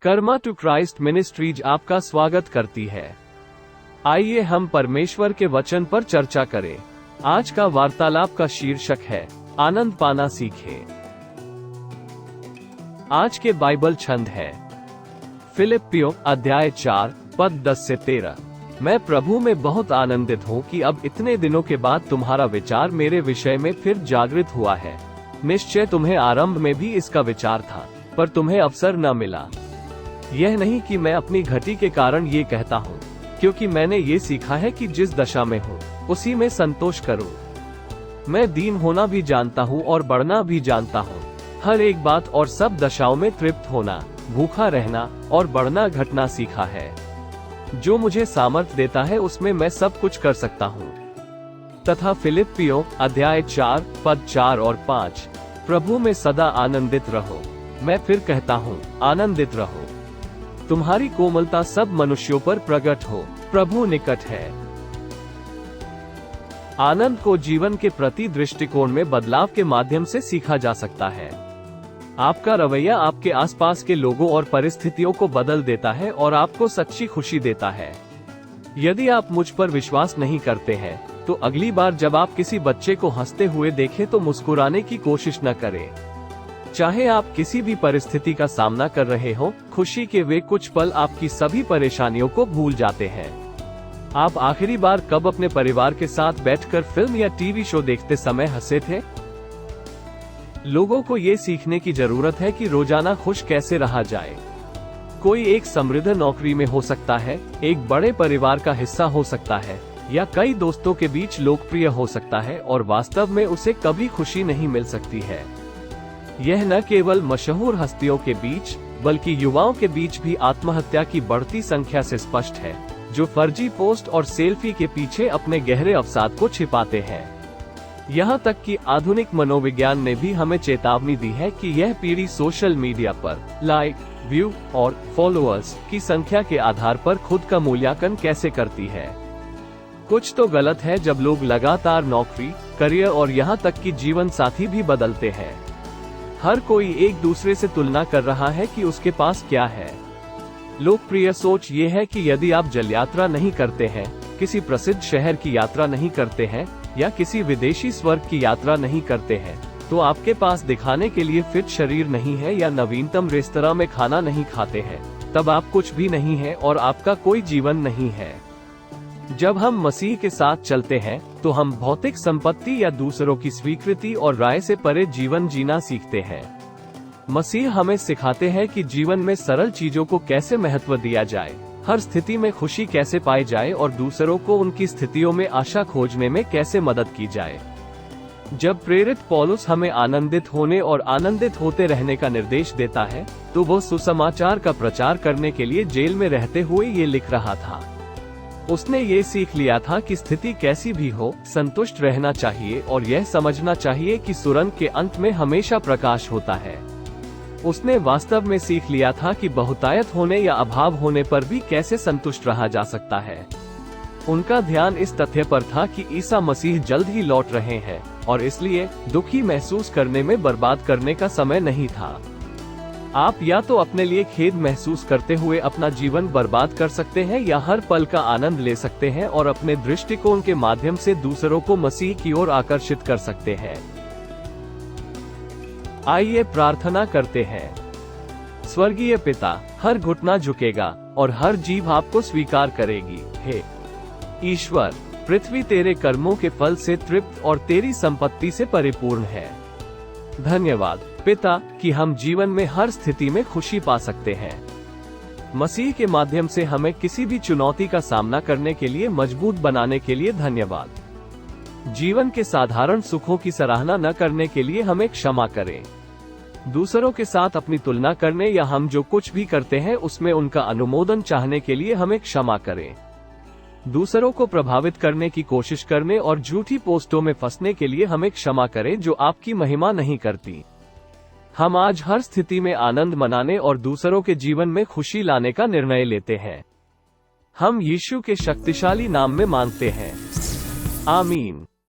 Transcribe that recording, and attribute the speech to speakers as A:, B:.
A: Karma to Christ ministries आपका स्वागत करती है। आइए हम परमेश्वर के वचन पर चर्चा करें। आज का वार्तालाप का शीर्षक है आनंद पाना सीखे। आज के बाइबल छंद है फिलिप्पियों अध्याय 4 पद 10 से 13। मैं प्रभु में बहुत आनंदित हूँ कि अब इतने दिनों के बाद तुम्हारा विचार मेरे विषय में फिर जागृत हुआ है। निश्चय तुम्हें आरंभ में भी इसका विचार था, पर तुम्हें अवसर न मिला। यह नहीं कि मैं अपनी घटी के कारण ये कहता हूँ, क्योंकि मैंने ये सीखा है कि जिस दशा में हूँ उसी में संतोष करूँ। मैं दीन होना भी जानता हूँ और बढ़ना भी जानता हूँ। हर एक बात और सब दशाओं में तृप्त होना, भूखा रहना और बढ़ना घटना सीखा है। जो मुझे सामर्थ देता है उसमें मैं सब कुछ कर सकता हूँ। तथा फिलिप्पियों अध्याय 4 पद 4 और 5, प्रभु में सदा आनंदित रहो। मैं फिर कहता हूँ, आनंदित रहो। तुम्हारी कोमलता सब मनुष्यों पर प्रकट हो, प्रभु निकट है। आनंद को जीवन के प्रति दृष्टिकोण में बदलाव के माध्यम से सीखा जा सकता है। आपका रवैया आपके आसपास के लोगों और परिस्थितियों को बदल देता है और आपको सच्ची खुशी देता है। यदि आप मुझ पर विश्वास नहीं करते हैं, तो अगली बार जब आप किसी बच्चे को हंसते हुए देखें तो मुस्कुराने की कोशिश न करें। चाहे आप किसी भी परिस्थिति का सामना कर रहे हो, खुशी के वे कुछ पल आपकी सभी परेशानियों को भूल जाते हैं। आप आखिरी बार कब अपने परिवार के साथ बैठकर फिल्म या टीवी शो देखते समय हंसे थे? लोगों को ये सीखने की जरूरत है कि रोजाना खुश कैसे रहा जाए। कोई एक समृद्ध नौकरी में हो सकता है, एक बड़े परिवार का हिस्सा हो सकता है, या कई दोस्तों के बीच लोकप्रिय हो सकता है, और वास्तव में उसे कभी खुशी नहीं मिल सकती है। यह न केवल मशहूर हस्तियों के बीच, बल्कि युवाओं के बीच भी आत्महत्या की बढ़ती संख्या से स्पष्ट है, जो फर्जी पोस्ट और सेल्फी के पीछे अपने गहरे अवसाद को छिपाते हैं। यहाँ तक कि आधुनिक मनोविज्ञान ने भी हमें चेतावनी दी है कि यह पीढ़ी सोशल मीडिया पर लाइक, व्यू और फॉलोअर्स की संख्या के आधार पर खुद का मूल्यांकन कैसे करती है। कुछ तो गलत है जब लोग लगातार नौकरी, करियर और यहाँ तक कि जीवन साथी भी बदलते हैं। हर कोई एक दूसरे से तुलना कर रहा है कि उसके पास क्या है। लोकप्रिय सोच ये है कि यदि आप जल यात्रा नहीं करते हैं, किसी प्रसिद्ध शहर की यात्रा नहीं करते हैं, या किसी विदेशी स्वर्ग की यात्रा नहीं करते हैं, तो आपके पास दिखाने के लिए फिट शरीर नहीं है या नवीनतम रेस्तरां में खाना नहीं खाते हैं, तब आप कुछ भी नहीं है और आपका कोई जीवन नहीं है। जब हम मसीह के साथ चलते हैं, तो हम भौतिक संपत्ति या दूसरों की स्वीकृति और राय से परे जीवन जीना सीखते हैं। मसीह हमें सिखाते हैं कि जीवन में सरल चीजों को कैसे महत्व दिया जाए, हर स्थिति में खुशी कैसे पाई जाए और दूसरों को उनकी स्थितियों में आशा खोजने में कैसे मदद की जाए। जब प्रेरित पौलुस हमें आनंदित होने और आनंदित होते रहने का निर्देश देता है, तो वो सुसमाचार का प्रचार करने के लिए जेल में रहते हुए ये लिख रहा था। उसने ये सीख लिया था कि स्थिति कैसी भी हो, संतुष्ट रहना चाहिए और यह समझना चाहिए कि सुरंग के अंत में हमेशा प्रकाश होता है। उसने वास्तव में सीख लिया था कि बहुतायत होने या अभाव होने पर भी कैसे संतुष्ट रहा जा सकता है। उनका ध्यान इस तथ्य पर था कि ईसा मसीह जल्द ही लौट रहे हैं, और इसलिए दुखी महसूस करने में बर्बाद करने का समय नहीं था। आप या तो अपने लिए खेद महसूस करते हुए अपना जीवन बर्बाद कर सकते हैं, या हर पल का आनंद ले सकते हैं और अपने दृष्टिकोण के माध्यम से दूसरों को मसीह की ओर आकर्षित कर सकते हैं। आइए प्रार्थना करते हैं। स्वर्गीय पिता, हर घुटना झुकेगा और हर जीभ आपको स्वीकार करेगी। हे ईश्वर, पृथ्वी तेरे कर्मों के फल से तृप्त और तेरी संपत्ति से परिपूर्ण है। धन्यवाद पिता कि हम जीवन में हर स्थिति में खुशी पा सकते हैं। मसीह के माध्यम से हमें किसी भी चुनौती का सामना करने के लिए मजबूत बनाने के लिए धन्यवाद। जीवन के साधारण सुखों की सराहना न करने के लिए हमें क्षमा करें। दूसरों के साथ अपनी तुलना करने या हम जो कुछ भी करते हैं उसमें उनका अनुमोदन चाहने के लिए हमें क्षमा करें। दूसरों को प्रभावित करने की कोशिश करने और झूठी पोस्टों में फंसने के लिए हमें क्षमा करें जो आपकी महिमा नहीं करती। हम आज हर स्थिति में आनंद मनाने और दूसरों के जीवन में खुशी लाने का निर्णय लेते हैं। हम यीशु के शक्तिशाली नाम में मांगते हैं। आमीन।